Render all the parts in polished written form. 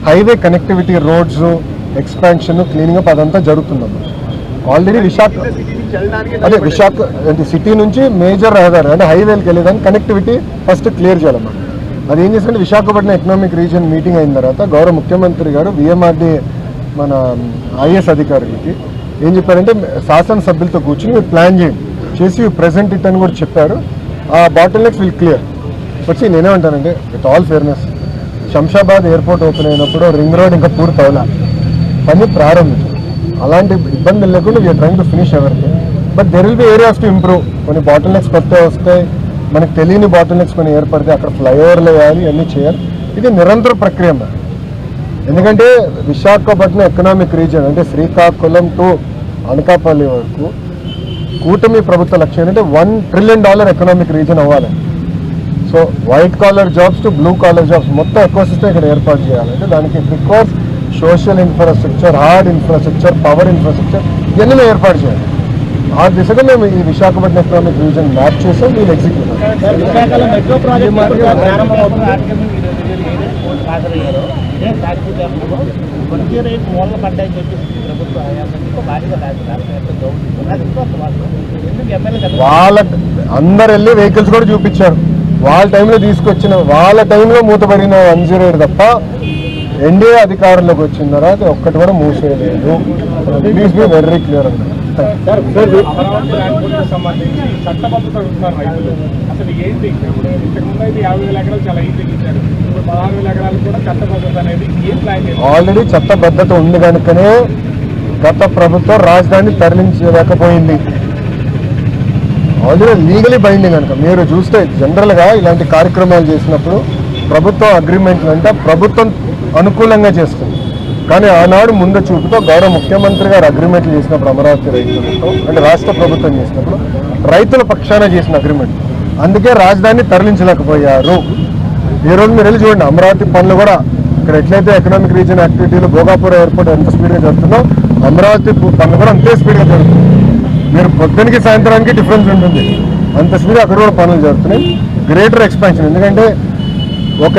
Highway connectivity, roads expansion, cleaning up అదంతా జరుగుతుందమ్మా. Already Visakha city నుంచి major రహదారి అంటే హైవేకి వెళ్ళేదాన్ని కనెక్టివిటీ ఫస్ట్ క్లియర్ చేయాలమ్మా. అది ఏం చేస్తుంటే విశాఖపట్నం ఎకనామిక్ రీజన్ మీటింగ్ అయిన తర్వాత గౌరవ ముఖ్యమంత్రి గారు విఎంఆర్డీ మన ఐఏఎస్ అధికారులకి ఏం చెప్పారంటే శాసనసభ్యులతో కూర్చుని మీరు ప్లాన్ చేసి ప్రెజెంట్ ఇట్ అని కూడా చెప్పారు. ఆ బాటిల్ నెక్స్ విల్ క్లియర్. వచ్చి నేనేమంటానంటే with all fairness, Shamshabad airport open అయినప్పుడు రింగ్ రోడ్ ఇంకా పూర్తి అవ్వాల, పని ప్రారంభించారు. అలాంటి ఇబ్బందులు లేకుండా we're trying to finish everything. But there will be areas to improve. కొన్ని బాటిల్ నెక్స్ కొత్త వస్తాయి, మనకు తెలియని బాటిల్ నెక్స్ కొన్ని ఏర్పడితే అక్కడ ఫ్లైఓవర్లు వేయాలి, అన్నీ చేయాలి. ఇది నిరంతర ప్రక్రియ. ఎందుకంటే విశాఖపట్నం ఎకనామిక్ రీజన్ అంటే శ్రీకాకుళం టు అనకాపల్లి వరకు కూటమి ప్రభుత్వ లక్ష్యం ఏంటంటే $1 trillion ఎకనామిక్ రీజన్ అవ్వాలి. So white collar jobs to blue collar jobs మొత్తం ఎకోసిస్టమ్ ఇక్కడ ఏర్పాటు చేయాలంటే దానికి requires social infrastructure, hard infrastructure, power infrastructure ఇవన్నీ ఏర్పాటు చేయాలి. ఆ దిశగా మేము ఈ విశాఖపట్నం ఎకనామిక్ రీజన్ మ్యాప్ చేసాం. వీళ్ళు ఎగ్జిక్యూట్ వాళ్ళ అందరు వెళ్ళి వెహికల్స్ కూడా చూపించారు. వాళ్ళ టైంలో తీసుకొచ్చిన వాళ్ళ టైంలో మూతపడిన 108 తప్ప ఎన్డీఏ అధికారంలోకి వచ్చిన తర్వాత ఒక్కటి కూడా మూసేయలేదు. ప్లీజ్ బి వెరీ క్లియర్ అన్నారు. ఆల్రెడీ చట్టబద్ధత ఉంది కనుకనే గత ప్రభుత్వం రాజధాని తరలించలేకపోయింది. ఆల్రెడీ లీగలీ బైండింగ్ కనుక మీరు చూస్తే జనరల్గా ఇలాంటి కార్యక్రమాలు చేసినప్పుడు ప్రభుత్వం అగ్రిమెంట్లు అంటే ప్రభుత్వం అనుకూలంగా చేస్తుంది. కానీ ఆనాడు ముందు చూపుతో గౌరవ ముఖ్యమంత్రి గారు అగ్రిమెంట్లు చేసినప్పుడు అమరావతి రైతులతో అంటే రాష్ట్ర ప్రభుత్వం చేసినప్పుడు రైతుల పక్షాన చేసిన అగ్రిమెంట్, అందుకే రాజధాని తరలించలేకపోయారు. ఈరోజు మీరు వెళ్ళి చూడండి, అమరావతి పనులు కూడా ఇక్కడ ఎట్లయితే ఎకనామిక్ రీజన్ యాక్టివిటీలు భోగాపురం ఎయిర్పోర్ట్ ఎంత స్పీడ్గా జరుగుతుందో అమరావతి పనులు కూడా అంతే స్పీడ్గా జరుగుతుంది. మీరు పొద్దునికి సాయంత్రానికి డిఫరెన్స్ ఉంటుంది, అంత స్పీడ్ అక్కడ కూడా పనులు జరుగుతున్నాయి. గ్రేటర్ ఎక్స్పాన్షన్, ఎందుకంటే ఒక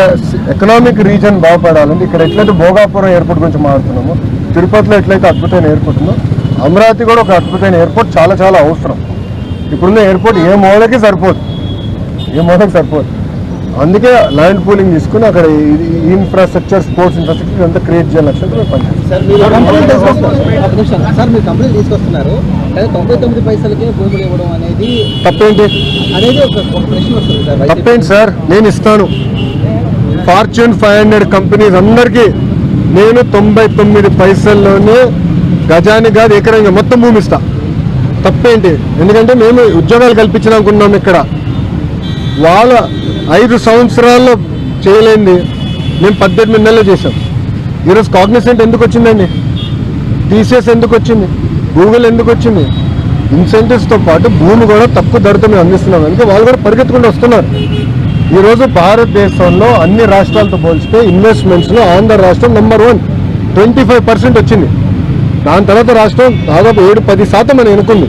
ఎకనామిక్ రీజన్ బాగుపడాలంటే ఇక్కడ ఎట్లయితే భోగాపురం ఎయిర్పోర్ట్ గురించి మాట్లాడుతున్నామో, తిరుపతిలో ఎట్లయితే అద్భుతమైన ఎయిర్పోర్ట్ ఉందో అమరావతి కూడా ఒక అద్భుతమైన ఎయిర్పోర్ట్ చాలా చాలా అవసరం. ఇప్పుడున్న ఎయిర్పోర్ట్ ఏ మూలకి సరిపోదు. అందుకే ల్యాండ్ పూలింగ్ తీసుకుని అక్కడ ఇన్ఫ్రాస్ట్రక్చర్, స్పోర్ట్స్ ఇన్ఫ్రాస్ట్రక్చర్ అంతా క్రియేట్ చేయాలని లక్ష్యంతో పనిచేస్తారు. తప్పేంటి సార్? నేను ఇస్తాను. ఫార్చ్యూన్ 500 కంపెనీస్ అందరికీ నేను 99 పైసల్లోనే గజానికి కాదు ఎకరంగా మొత్తం భూమి ఇస్తా. తప్పేంటి? ఎందుకంటే మేము ఉద్యోగాలు కల్పించాలనుకున్నాం. ఇక్కడ వాళ్ళ 5 సంవత్సరాల్లో చేయలేంది మేము 18 నెలలు చేసాం. ఈరోజు కాగ్నిసెంట్ ఎందుకు వచ్చిందండి? టీసీఎస్ ఎందుకు వచ్చింది? గూగుల్ ఎందుకు వచ్చింది? ఇన్సెంటివ్స్తో పాటు భూమి కూడా తక్కువ ధరతో మేము అందిస్తున్నాం. అందుకే వాళ్ళు కూడా పరిగెత్తుకుంటూ వస్తున్నారు. ఈరోజు భారతదేశంలో అన్ని రాష్ట్రాలతో పోల్చితే ఇన్వెస్ట్మెంట్స్లో ఆంధ్ర రాష్ట్రం నెంబర్ 1, 25% వచ్చింది. దాని తర్వాత రాష్ట్రం దాదాపు 7-10% అని అనుకుంది.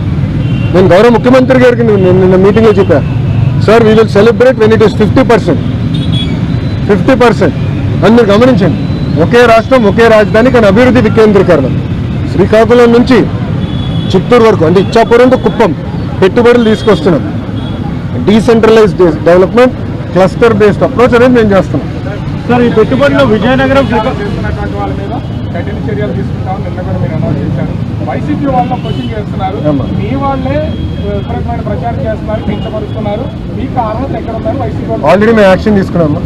నేను గౌరవ ముఖ్యమంత్రి గారికి నిన్న మీటింగ్లో చెప్పాను, sir we will celebrate when it is 50%. అని మీరు గమనించండి. ఒకే రాష్ట్రం ఒకే రాజధాని, కానీ అభివృద్ధి వికేంద్రీకరణ. శ్రీకాకుళం నుంచి చిత్తూరు వరకు అంటే ఇచ్చాపురం టు కుప్పం పెట్టుబడులు తీసుకొస్తున్నాం. Decentralised development, cluster based approach అనేది మేము చేస్తున్నాం. సార్ ఈ పెట్టుబడిలో విజయనగరం కఠిన చర్యలు తీసుకుంటామని నిన్న కూడా మీరు అనౌన్స్ చేశారు. వైసీపీ వాళ్ళ క్వశ్చన్ చేస్తున్నారు, మీ వాళ్ళే విపరీతమైన ప్రచారం చేస్తున్నారు, కించపరుస్తున్నారు, మీకు అర్హత ఎక్కడ ఉన్నారు? వైసీపీ ఆల్రెడీ మేము యాక్షన్ తీసుకున్నాము.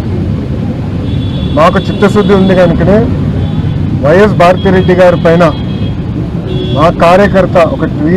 మాకు చిత్తశుద్ధి ఉంది కనుకనే వైఎస్ భారతిరెడ్డి గారి పైన మా కార్యకర్త ఒక ట్వీట్